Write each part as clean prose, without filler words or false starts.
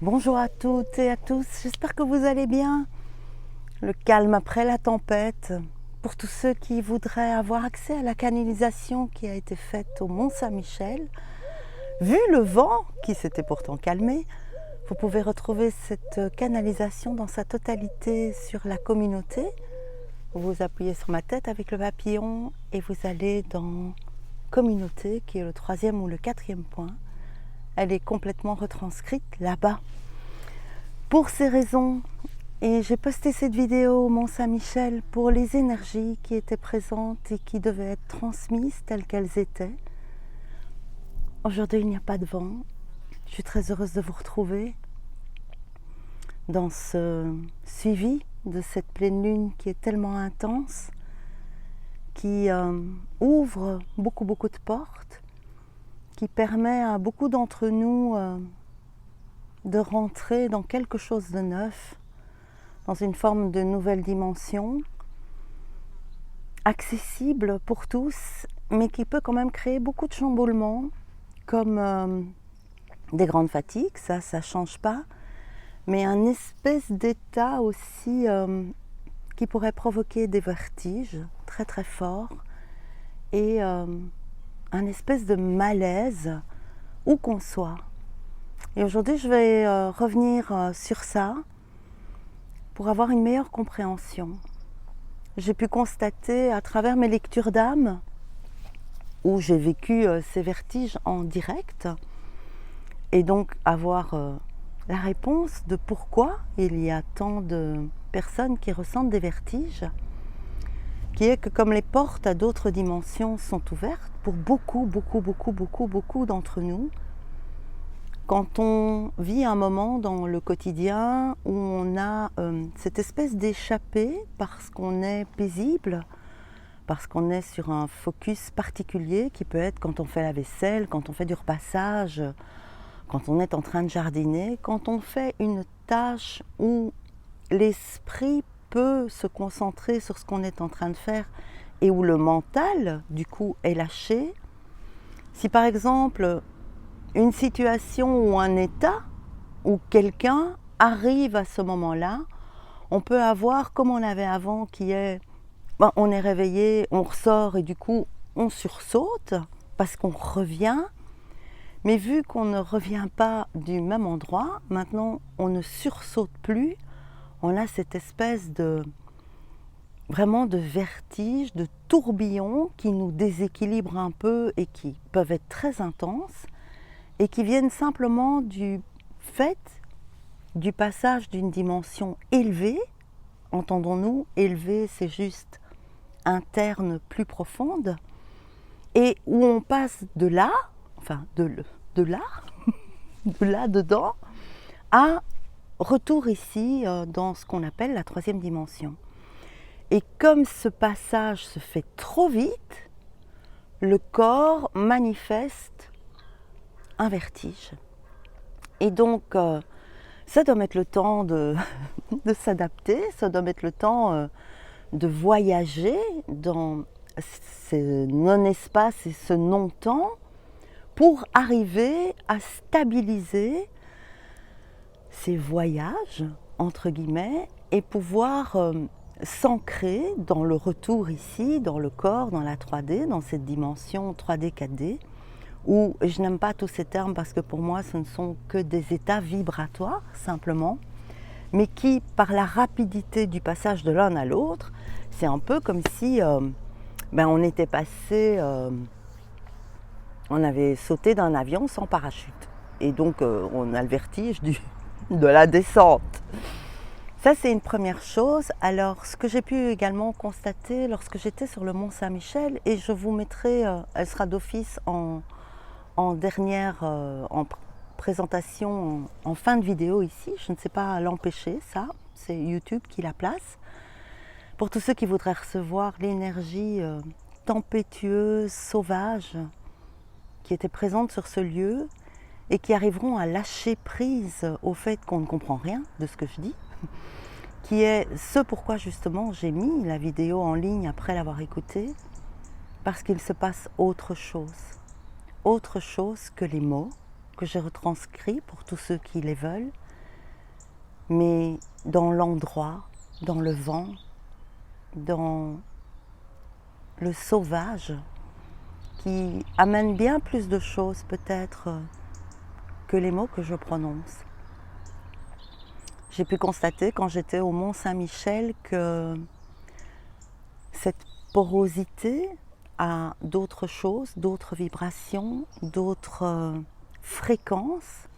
Bonjour à toutes et à tous, j'espère que vous allez bien. Le calme après la tempête. Pour tous ceux qui voudraient avoir accès à la canalisation qui a été faite au Mont-Saint-Michel, vu le vent qui s'était pourtant calmé, vous pouvez retrouver cette canalisation dans sa totalité sur la communauté. Vous appuyez sur ma tête avec le papillon et vous allez dans communauté qui est le 3e ou le 4e point. Elle est complètement retranscrite là-bas. Pour ces raisons, et j'ai posté cette vidéo au Mont-Saint-Michel pour les énergies qui étaient présentes et qui devaient être transmises telles qu'elles étaient. Aujourd'hui, il n'y a pas de vent. Je suis très heureuse de vous retrouver dans ce suivi de cette pleine lune qui est tellement intense, qui ouvre beaucoup de portes, qui permet à beaucoup d'entre nous de rentrer dans quelque chose de neuf, dans une forme de nouvelle dimension, accessible pour tous, mais qui peut quand même créer beaucoup de chamboulements, comme des grandes fatigues, ça ne change pas, mais un espèce d'état aussi qui pourrait provoquer des vertiges très forts, et un espèce de malaise où qu'on soit. Et aujourd'hui, je vais revenir sur ça pour avoir une meilleure compréhension. J'ai pu constater à travers mes lectures d'âme, où j'ai vécu ces vertiges en direct, et donc avoir la réponse de pourquoi il y a tant de personnes qui ressentent des vertiges, qui est que comme les portes à d'autres dimensions sont ouvertes pour beaucoup d'entre nous, quand on vit un moment dans le quotidien où on a cette espèce d'échappée parce qu'on est paisible, parce qu'on est sur un focus particulier qui peut être quand on fait la vaisselle, quand on fait du repassage, quand on est en train de jardiner, quand on fait une tâche où l'esprit peut se concentrer sur ce qu'on est en train de faire et où le mental, du coup, est lâché. Si par exemple, une situation ou un état où quelqu'un arrive à ce moment-là, on peut avoir comme on avait avant qui est, on est réveillé, on ressort et du coup on sursaute parce qu'on revient, mais vu qu'on ne revient pas du même endroit, maintenant on ne sursaute plus, on a cette espèce de vraiment de vertige, de tourbillon qui nous déséquilibre un peu et qui peuvent être très intenses, et qui viennent simplement du fait du passage d'une dimension élevée, entendons-nous, élevée c'est juste interne, plus profonde, et où on passe de là, enfin de là, de là dedans, à retour ici dans ce qu'on appelle la 3e dimension. Et comme ce passage se fait trop vite, le corps manifeste un vertige. Et donc, ça doit mettre le temps de s'adapter, ça doit mettre le temps de voyager dans ce non-espace et ce non-temps pour arriver à stabiliser ces voyages, entre guillemets, et pouvoir s'ancrer dans le retour ici, dans le corps, dans la 3D, dans cette dimension 3D, 4D, où je n'aime pas tous ces termes parce que pour moi ce ne sont que des états vibratoires simplement, mais qui par la rapidité du passage de l'un à l'autre, c'est un peu comme si on était passé, on avait sauté d'un avion sans parachute, et donc on a le vertige de la descente. Ça c'est une première chose. Alors ce que j'ai pu également constater lorsque j'étais sur le Mont Saint-Michel, et je vous mettrai, elle sera d'office en dernière en présentation en fin de vidéo ici, je ne sais pas l'empêcher, ça, c'est YouTube qui la place. Pour tous ceux qui voudraient recevoir l'énergie tempétueuse, sauvage, qui était présente sur ce lieu et qui arriveront à lâcher prise au fait qu'on ne comprend rien de ce que je dis, qui est ce pourquoi justement j'ai mis la vidéo en ligne après l'avoir écoutée, parce qu'il se passe autre chose que les mots que j'ai retranscrits pour tous ceux qui les veulent, mais dans l'endroit, dans le vent, dans le sauvage, qui amène bien plus de choses peut-être que les mots que je prononce. J'ai pu constater quand j'étais au Mont Saint-Michel que cette porosité à d'autres choses, d'autres vibrations, d'autres fréquences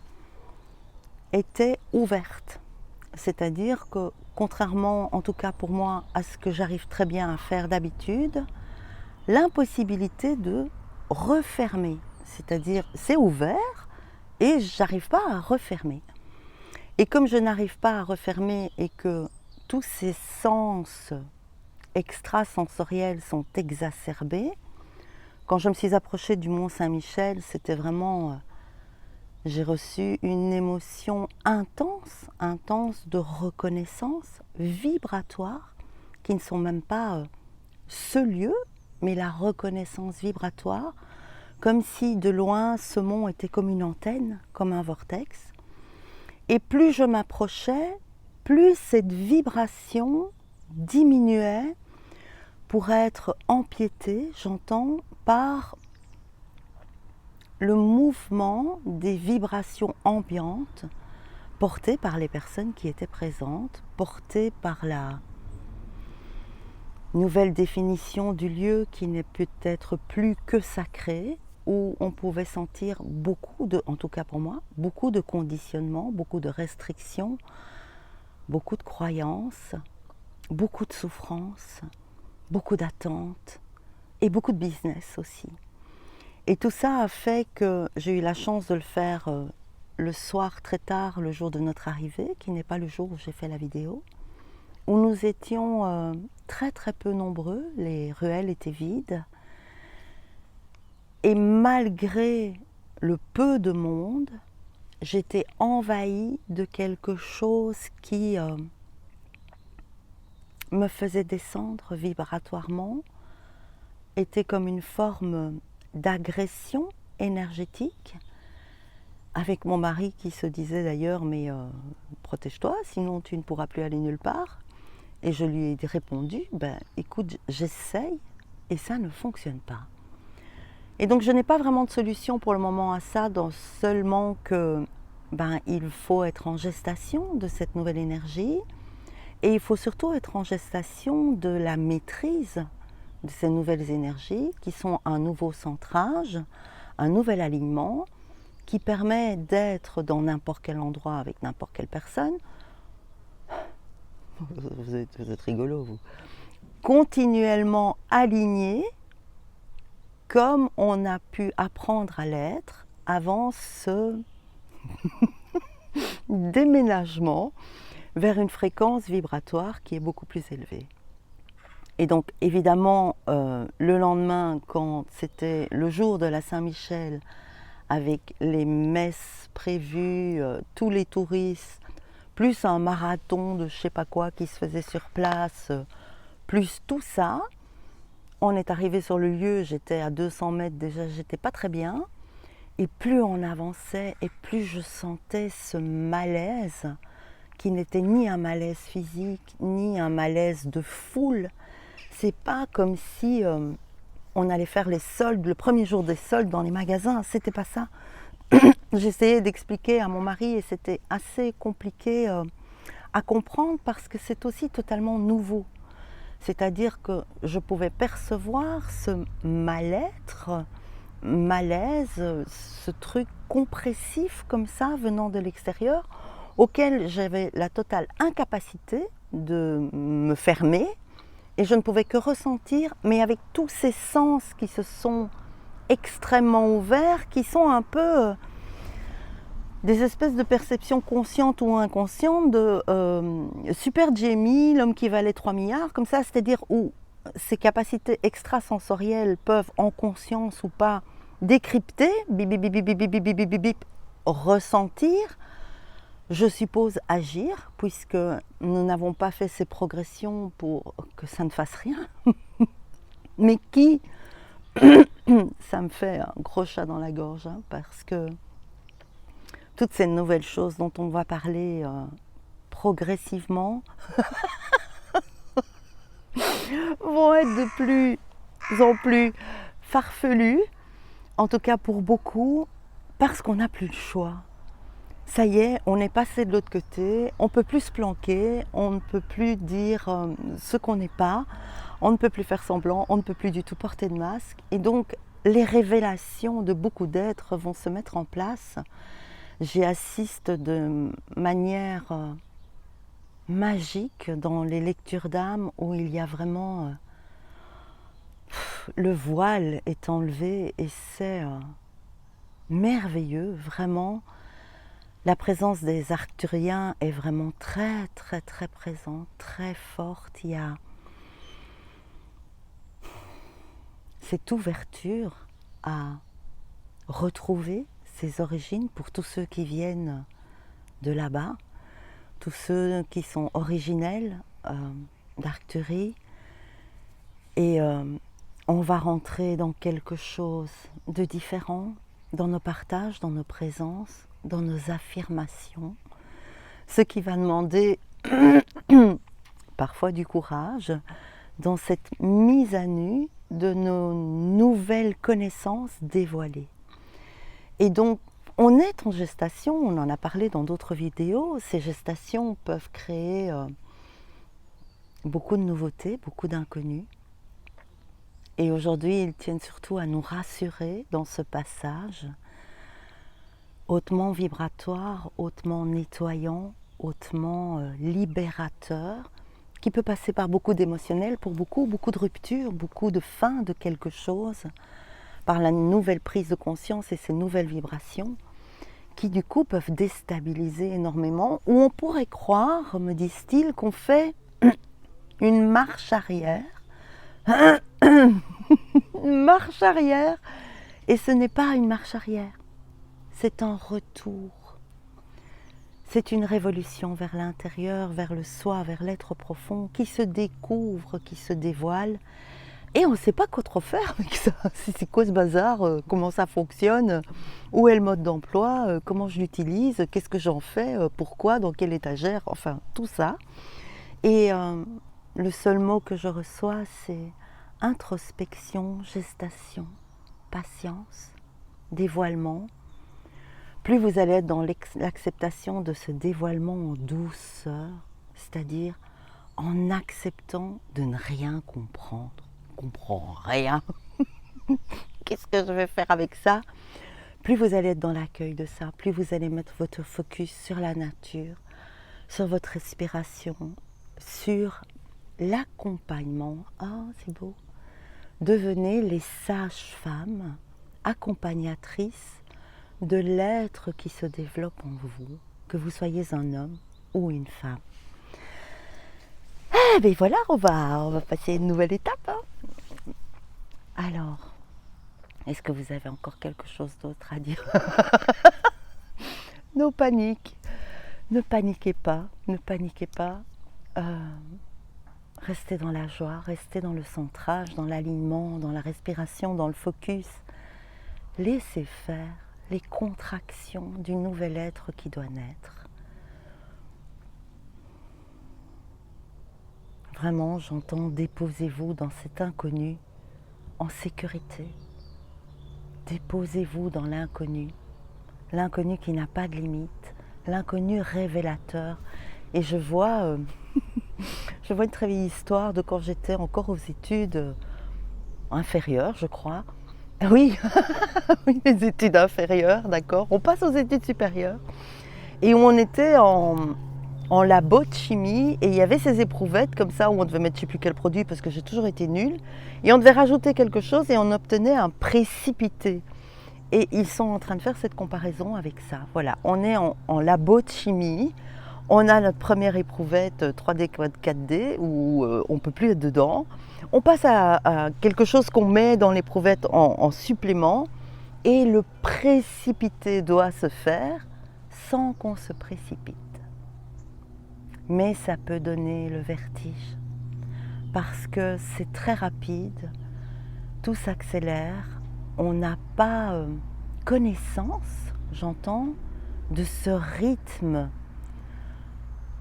était ouverte. C'est-à-dire que contrairement, en tout cas pour moi, à ce que j'arrive très bien à faire d'habitude, l'impossibilité de refermer. C'est-à-dire, c'est ouvert et j'arrive pas à refermer. Et comme je n'arrive pas à refermer et que tous ces sens extrasensoriels sont exacerbés, quand je me suis approchée du Mont Saint-Michel, c'était vraiment... j'ai reçu une émotion intense de reconnaissance vibratoire, qui ne sont même pas ce lieu, mais la reconnaissance vibratoire, comme si de loin ce mont était comme une antenne, comme un vortex. Et plus je m'approchais, plus cette vibration diminuait pour être empiétée, j'entends, par le mouvement des vibrations ambiantes portées par les personnes qui étaient présentes, portées par la nouvelle définition du lieu qui n'est peut-être plus que sacré, où on pouvait sentir beaucoup de, en tout cas pour moi, beaucoup de conditionnements, beaucoup de restrictions, beaucoup de croyances, beaucoup de souffrances, beaucoup d'attentes et beaucoup de business aussi. Et tout ça a fait que j'ai eu la chance de le faire le soir très tard, le jour de notre arrivée, qui n'est pas le jour où j'ai fait la vidéo, où nous étions très peu nombreux, les ruelles étaient vides. Et malgré le peu de monde, j'étais envahie de quelque chose qui me faisait descendre vibratoirement, était comme une forme d'agression énergétique, avec mon mari qui se disait d'ailleurs, mais protège-toi, sinon tu ne pourras plus aller nulle part. Et je lui ai répondu, ben écoute, j'essaye et ça ne fonctionne pas. Et donc je n'ai pas vraiment de solution pour le moment à ça, seulement que il faut être en gestation de cette nouvelle énergie et il faut surtout être en gestation de la maîtrise de ces nouvelles énergies qui sont un nouveau centrage, un nouvel alignement qui permet d'être dans n'importe quel endroit avec n'importe quelle personne. Vous êtes rigolo, vous. Continuellement aligné comme on a pu apprendre à l'être avant ce déménagement vers une fréquence vibratoire qui est beaucoup plus élevée. Et donc évidemment, le lendemain, quand c'était le jour de la Saint-Michel, avec les messes prévues, tous les touristes, plus un marathon de je sais pas quoi qui se faisait sur place, plus tout ça, on est arrivé sur le lieu, j'étais à 200 mètres déjà, j'étais pas très bien. Et plus on avançait et plus je sentais ce malaise qui n'était ni un malaise physique, ni un malaise de foule. C'est pas comme si on allait faire les soldes, le premier jour des soldes dans les magasins, c'était pas ça. J'essayais d'expliquer à mon mari et c'était assez compliqué à comprendre parce que c'est aussi totalement nouveau. C'est-à-dire que je pouvais percevoir ce mal-être, malaise, ce truc compressif comme ça venant de l'extérieur, auquel j'avais la totale incapacité de me fermer et je ne pouvais que ressentir, mais avec tous ces sens qui se sont extrêmement ouverts, qui sont un peu des espèces de perceptions conscientes ou inconscientes de Super Jamie, l'homme qui valait 3 milliards, comme ça, c'est-à-dire où ces capacités extrasensorielles peuvent, en conscience ou pas, décrypter, bip, bip, bip, bip, bip, bip, bip, bip, bip, ressentir, je suppose agir, puisque nous n'avons pas fait ces progressions pour que ça ne fasse rien, mais qui, ça me fait un gros chat dans la gorge, parce que toutes ces nouvelles choses dont on va parler progressivement vont être de plus en plus farfelus, en tout cas pour beaucoup, parce qu'on n'a plus le choix. Ça y est, on est passé de l'autre côté, on ne peut plus se planquer, on ne peut plus dire ce qu'on n'est pas, on ne peut plus faire semblant, on ne peut plus du tout porter de masque. Et donc, les révélations de beaucoup d'êtres vont se mettre en place. J'y assiste de manière magique dans les lectures d'âme où il y a vraiment... le voile est enlevé et c'est merveilleux, vraiment. La présence des arcturiens est vraiment très très très présente, très forte. Il y a cette ouverture à retrouver ses origines pour tous ceux qui viennent de là-bas, tous ceux qui sont originels d'Arcturie. Et on va rentrer dans quelque chose de différent dans nos partages, dans nos présences, dans nos affirmations, ce qui va demander parfois du courage dans cette mise à nu de nos nouvelles connaissances dévoilées. Et donc, on est en gestation, on en a parlé dans d'autres vidéos, ces gestations peuvent créer beaucoup de nouveautés, beaucoup d'inconnus. Et aujourd'hui, ils tiennent surtout à nous rassurer dans ce passage hautement vibratoire, hautement nettoyant, hautement libérateur, qui peut passer par beaucoup d'émotionnel, pour beaucoup de ruptures, beaucoup de fin de quelque chose, par la nouvelle prise de conscience et ces nouvelles vibrations, qui du coup peuvent déstabiliser énormément, où on pourrait croire, me disent-ils, qu'on fait une marche arrière, une marche arrière, et ce n'est pas une marche arrière. C'est un retour. C'est une révolution vers l'intérieur, vers le soi, vers l'être profond, qui se découvre, qui se dévoile. Et on ne sait pas quoi trop faire avec ça. C'est quoi ce bazar, comment ça fonctionne, où est le mode d'emploi, comment je l'utilise, qu'est-ce que j'en fais, pourquoi, dans quelle étagère, enfin tout ça. Et le seul mot que je reçois, c'est introspection, gestation, patience, dévoilement. Plus vous allez être dans l'acceptation de ce dévoilement en douceur, c'est-à-dire en acceptant de ne rien comprendre. Je ne comprends rien. Qu'est-ce que je vais faire avec ça? Plus vous allez être dans l'accueil de ça, plus vous allez mettre votre focus sur la nature, sur votre respiration, sur l'accompagnement. Ah, c'est beau. Devenez les sages-femmes, accompagnatrices de l'être qui se développe en vous, que vous soyez un homme ou une femme. Eh bien voilà, on va passer à une nouvelle étape. Hein. Alors, est-ce que vous avez encore quelque chose d'autre à dire? No panique, ne paniquez pas, ne paniquez pas. Restez dans la joie, restez dans le centrage, dans l'alignement, dans la respiration, dans le focus. Laissez faire les contractions du nouvel être qui doit naître. Vraiment, j'entends, déposez-vous dans cet inconnu en sécurité. Déposez-vous dans l'inconnu qui n'a pas de limite, l'inconnu révélateur. Et je vois une très vieille histoire de quand j'étais encore aux études inférieures, je crois. Oui, oui, les études inférieures, d'accord. On passe aux études supérieures. Et où on était en labo de chimie et il y avait ces éprouvettes comme ça où on devait mettre je ne sais plus quel produit parce que j'ai toujours été nulle. Et on devait rajouter quelque chose et on obtenait un précipité. Et ils sont en train de faire cette comparaison avec ça. Voilà, on est en labo de chimie. On a notre première éprouvette 3D, 4D où on ne peut plus être dedans. On passe à quelque chose qu'on met dans l'éprouvette en supplément et le précipité doit se faire sans qu'on se précipite. Mais ça peut donner le vertige parce que c'est très rapide, tout s'accélère, on n'a pas connaissance, j'entends, de ce rythme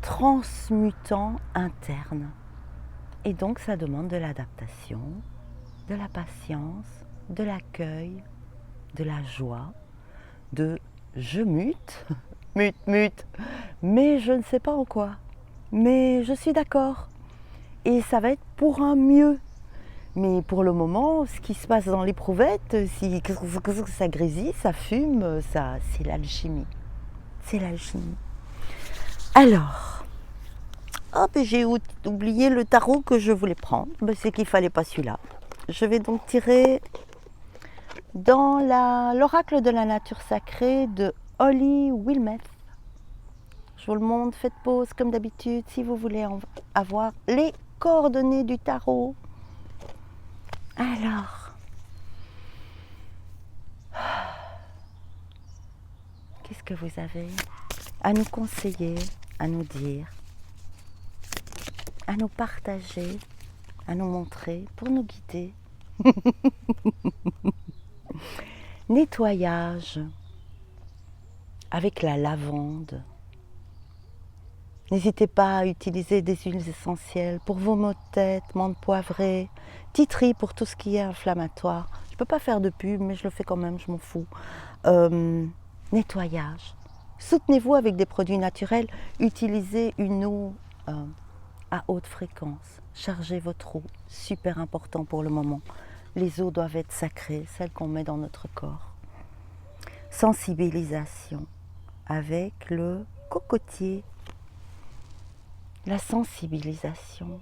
transmutant interne. Et donc ça demande de l'adaptation, de la patience, de l'accueil, de la joie, de je mute, mute, mais je ne sais pas en quoi, mais je suis d'accord. Et ça va être pour un mieux. Mais pour le moment, ce qui se passe dans l'éprouvette, si ça grésille, ça fume, c'est l'alchimie. C'est l'alchimie. Alors, j'ai oublié le tarot que je voulais prendre. C'est qu'il ne fallait pas celui-là. Je vais donc tirer dans l'oracle de la nature sacrée de Holly Wilmeth. Je vous le montre, faites pause comme d'habitude si vous voulez avoir les coordonnées du tarot. Alors, qu'est-ce que vous avez à nous conseiller, à nous dire, à nous partager, à nous montrer, pour nous guider? Nettoyage avec la lavande. N'hésitez pas à utiliser des huiles essentielles pour vos maux de tête, menthe poivrée, titri pour tout ce qui est inflammatoire. Je ne peux pas faire de pub, mais je le fais quand même, je m'en fous. Nettoyage. Soutenez-vous avec des produits naturels. Utilisez une eau à haute fréquence. Chargez votre eau, super important pour le moment. Les eaux doivent être sacrées, celles qu'on met dans notre corps. Sensibilisation avec le cocotier. La sensibilisation.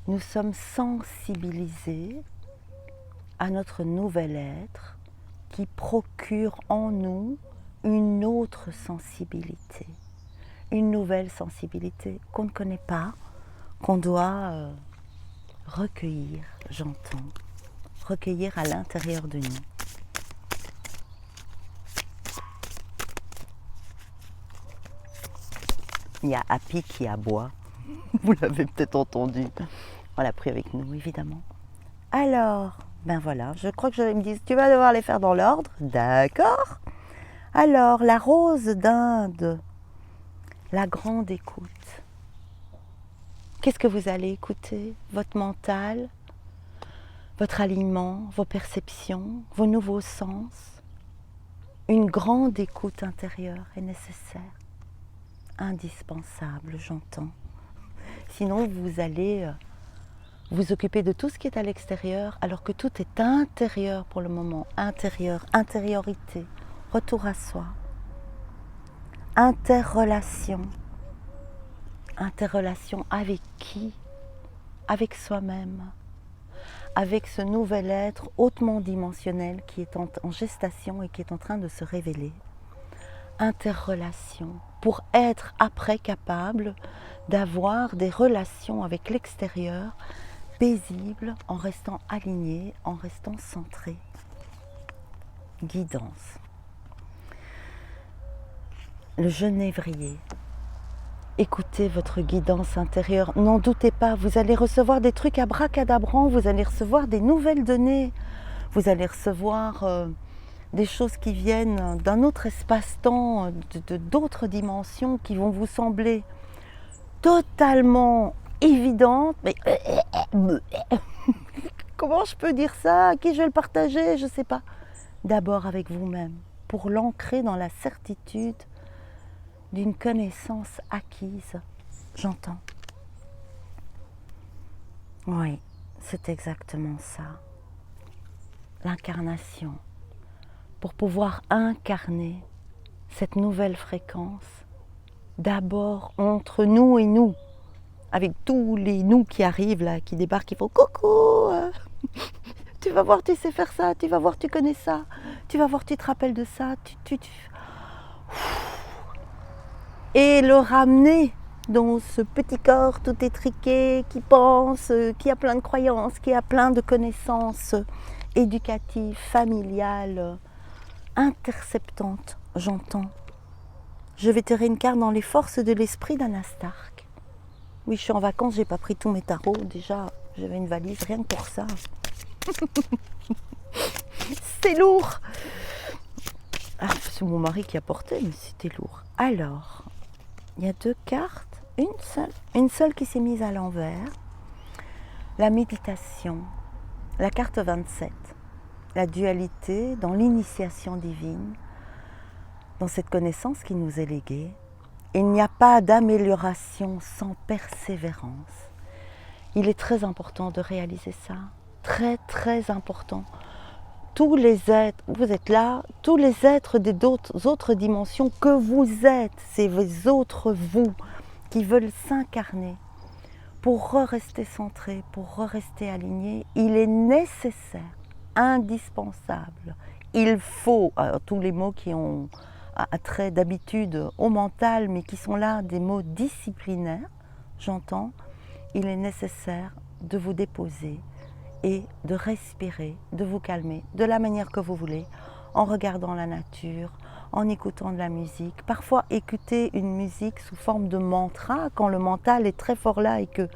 Nous sommes sensibilisés à notre nouvel être qui procure en nous une autre sensibilité, une nouvelle sensibilité qu'on ne connaît pas, qu'on doit recueillir, j'entends, recueillir à l'intérieur de nous. Il y a Happy qui aboie, vous l'avez peut-être entendu, on l'a pris avec nous évidemment. Alors, ben voilà, je crois que je me dis, tu vas devoir les faire dans l'ordre, d'accord. Alors, la rose d'Inde, la grande écoute. Qu'est-ce que vous allez écouter? Votre mental, votre alignement, vos perceptions, vos nouveaux sens. Une grande écoute intérieure est nécessaire, indispensable, j'entends. Sinon, vous allez vous occuper de tout ce qui est à l'extérieur, alors que tout est intérieur pour le moment. Intérieur, intériorité, retour à soi. Interrelation. Interrelation avec qui? Avec soi-même. Avec ce nouvel être hautement dimensionnel qui est en gestation et qui est en train de se révéler. Interrelation. Pour être après capable d'avoir des relations avec l'extérieur paisibles, en restant aligné, en restant centré. Guidance. Le genévrier. Écoutez votre guidance intérieure, n'en doutez pas, vous allez recevoir des trucs abracadabrants, vous allez recevoir des nouvelles données, vous allez recevoir des choses qui viennent d'un autre espace-temps, d'autres dimensions qui vont vous sembler totalement évidentes, mais comment je peux dire ça? À qui je vais le partager? Je ne sais pas. D'abord avec vous-même, pour l'ancrer dans la certitude d'une connaissance acquise. J'entends. Oui, c'est exactement ça. L'incarnation. Pour pouvoir incarner cette nouvelle fréquence, d'abord entre nous et nous, avec tous les nous qui arrivent là, qui débarquent, qui font coucou, tu vas voir, tu sais faire ça, tu vas voir, tu connais ça, tu vas voir, tu te rappelles de ça, et le ramener dans ce petit corps tout étriqué, qui pense, qui a plein de croyances, qui a plein de connaissances éducatives, familiales, interceptantes, j'entends. Je vais tirer une carte dans les forces de l'esprit d'Anastark. Oui, je suis en vacances, j'ai pas pris tous mes tarots. Déjà, j'avais une valise rien que pour ça. C'est lourd. Ah, c'est mon mari qui a porté, mais c'était lourd. Alors, il y a 2 cartes une seule qui s'est mise à l'envers. La méditation, la carte 27, la dualité dans l'initiation divine, dans cette connaissance qui nous est léguée. Il n'y a pas d'amélioration sans persévérance. Il est très important de réaliser ça, très très important. Tous les êtres, vous êtes là, tous les êtres des autres dimensions que vous êtes, c'est vos autres vous qui veulent s'incarner. Pour rester centré, pour rester aligné, il est nécessaire, indispensable. Il faut, tous les mots qui ont trait d'habitude au mental, mais qui sont là des mots disciplinaires, j'entends, il est nécessaire de vous déposer et de respirer, de vous calmer de la manière que vous voulez, en regardant la nature, en écoutant de la musique. Parfois, écouter une musique sous forme de mantra, quand le mental est très fort là et que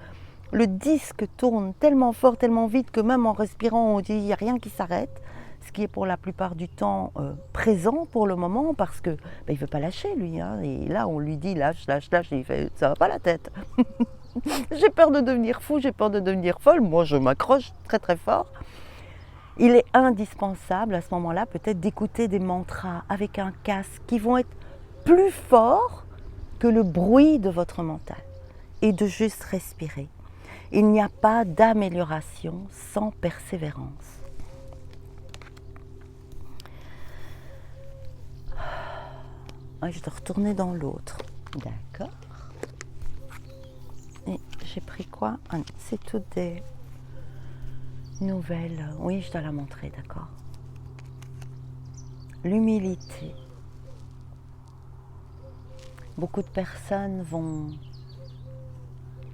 le disque tourne tellement fort, tellement vite, que même en respirant, on dit il n'y a rien qui s'arrête, ce qui est pour la plupart du temps présent pour le moment, parce que il ne veut pas lâcher, lui. Hein, et là, on lui dit lâche, lâche, lâche, et il fait ça va pas la tête. J'ai peur de devenir fou, j'ai peur de devenir folle. Moi, je m'accroche très très fort. Il est indispensable à ce moment-là peut-être d'écouter des mantras avec un casque qui vont être plus forts que le bruit de votre mental et de juste respirer. Il n'y a pas d'amélioration sans persévérance. Je dois retourner dans l'autre. D'accord. Et j'ai pris quoi? C'est toutes des nouvelles. Oui, je dois la montrer, d'accord. L'humilité. Beaucoup de personnes vont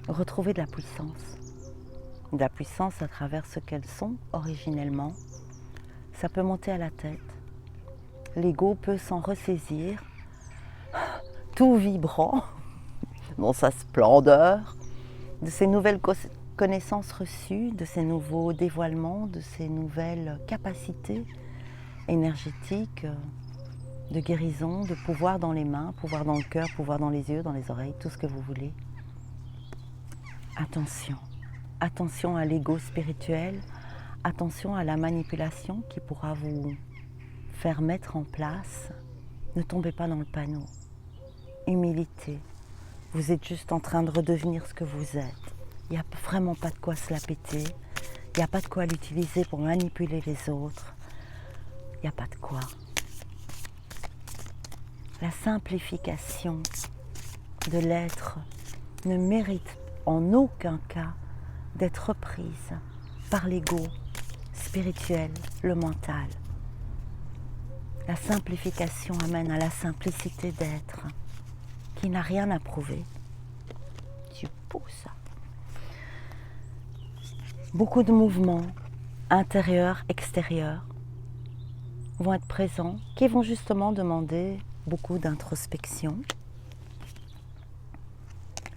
retrouver de la puissance. De la puissance à travers ce qu'elles sont originellement. Ça peut monter à la tête. L'ego peut s'en ressaisir, tout vibrant dans sa splendeur, de ces nouvelles connaissances reçues, de ces nouveaux dévoilements, de ces nouvelles capacités énergétiques de guérison, de pouvoir dans les mains, pouvoir dans le cœur, pouvoir dans les yeux, dans les oreilles, tout ce que vous voulez. Attention, attention à l'ego spirituel, attention à la manipulation qui pourra vous faire mettre en place. Ne tombez pas dans le panneau. Humilité. Vous êtes juste en train de redevenir ce que vous êtes. Il n'y a vraiment pas de quoi se la péter. Il n'y a pas de quoi l'utiliser pour manipuler les autres. Il n'y a pas de quoi. La simplification de l'être ne mérite en aucun cas d'être reprise par l'ego spirituel, le mental. La simplification amène à la simplicité d'être qui n'a rien à prouver. Tu pousses. Beaucoup de mouvements intérieurs, extérieurs vont être présents, qui vont justement demander beaucoup d'introspection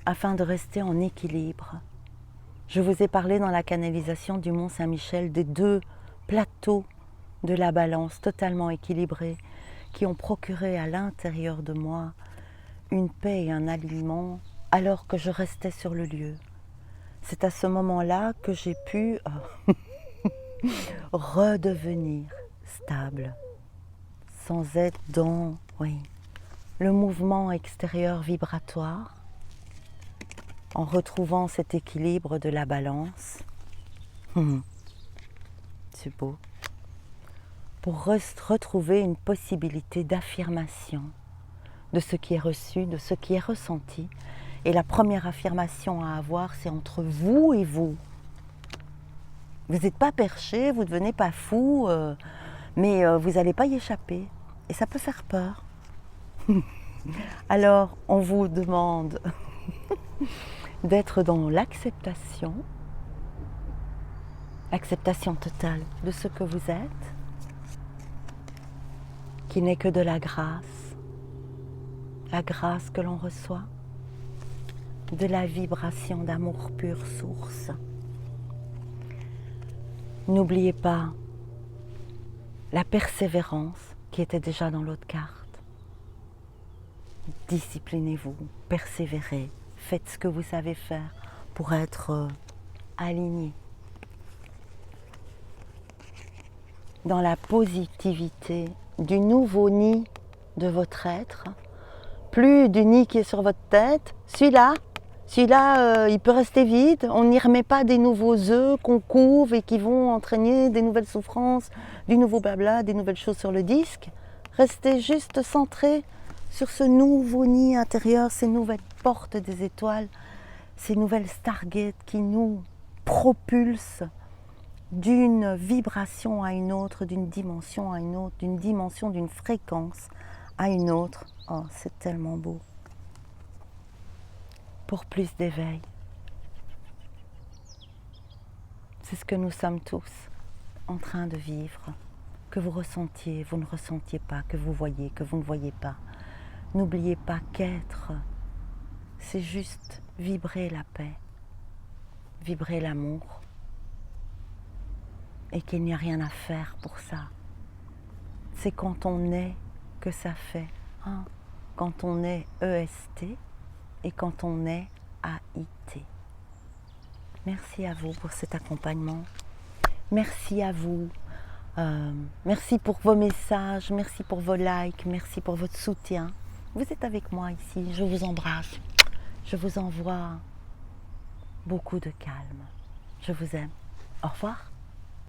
afin de rester en équilibre. Je vous ai parlé dans la canalisation du Mont Saint-Michel des deux plateaux de la balance totalement équilibrés qui ont procuré à l'intérieur de moi une paix et un alignement alors que je restais sur le lieu. C'est à ce moment-là que j'ai pu redevenir stable, sans être dans le mouvement extérieur vibratoire, en retrouvant cet équilibre de la balance. C'est beau. Pour retrouver une possibilité d'affirmation de ce qui est reçu, de ce qui est ressenti. Et la première affirmation à avoir, c'est entre vous et vous. Vous n'êtes pas perché, vous ne devenez pas fou, mais vous n'allez pas y échapper. Et ça peut faire peur. Alors, on vous demande d'être dans l'acceptation totale de ce que vous êtes, qui n'est que de la grâce que l'on reçoit, de la vibration d'amour pur source. N'oubliez pas la persévérance qui était déjà dans l'autre carte. Disciplinez-vous, persévérez, Faites ce que vous savez faire pour être aligné dans la positivité du nouveau nid de votre être, plus du nid qui est sur votre tête. Celui-là, il peut rester vide, on n'y remet pas des nouveaux œufs qu'on couve et qui vont entraîner des nouvelles souffrances, du nouveau blabla, des nouvelles choses sur le disque. Restez juste centré sur ce nouveau nid intérieur, ces nouvelles portes des étoiles, ces nouvelles stargates qui nous propulsent d'une vibration à une autre, d'une dimension à une autre, d'une dimension, d'une fréquence à une autre. Oh, c'est tellement beau. Pour plus d'éveil. C'est ce que nous sommes tous en train de vivre. Que vous ressentiez, vous ne ressentiez pas, que vous voyez, que vous ne voyez pas. N'oubliez pas qu'être, c'est juste vibrer la paix, vibrer l'amour, et qu'il n'y a rien à faire pour ça. C'est quand on est que ça fait, hein, quand on est EST et quand on est AIT. Merci à vous pour cet accompagnement. Merci à vous. Merci pour vos messages, merci pour vos likes, merci pour votre soutien. Vous êtes avec moi ici, je vous embrasse. Je vous envoie beaucoup de calme. Je vous aime. Au revoir.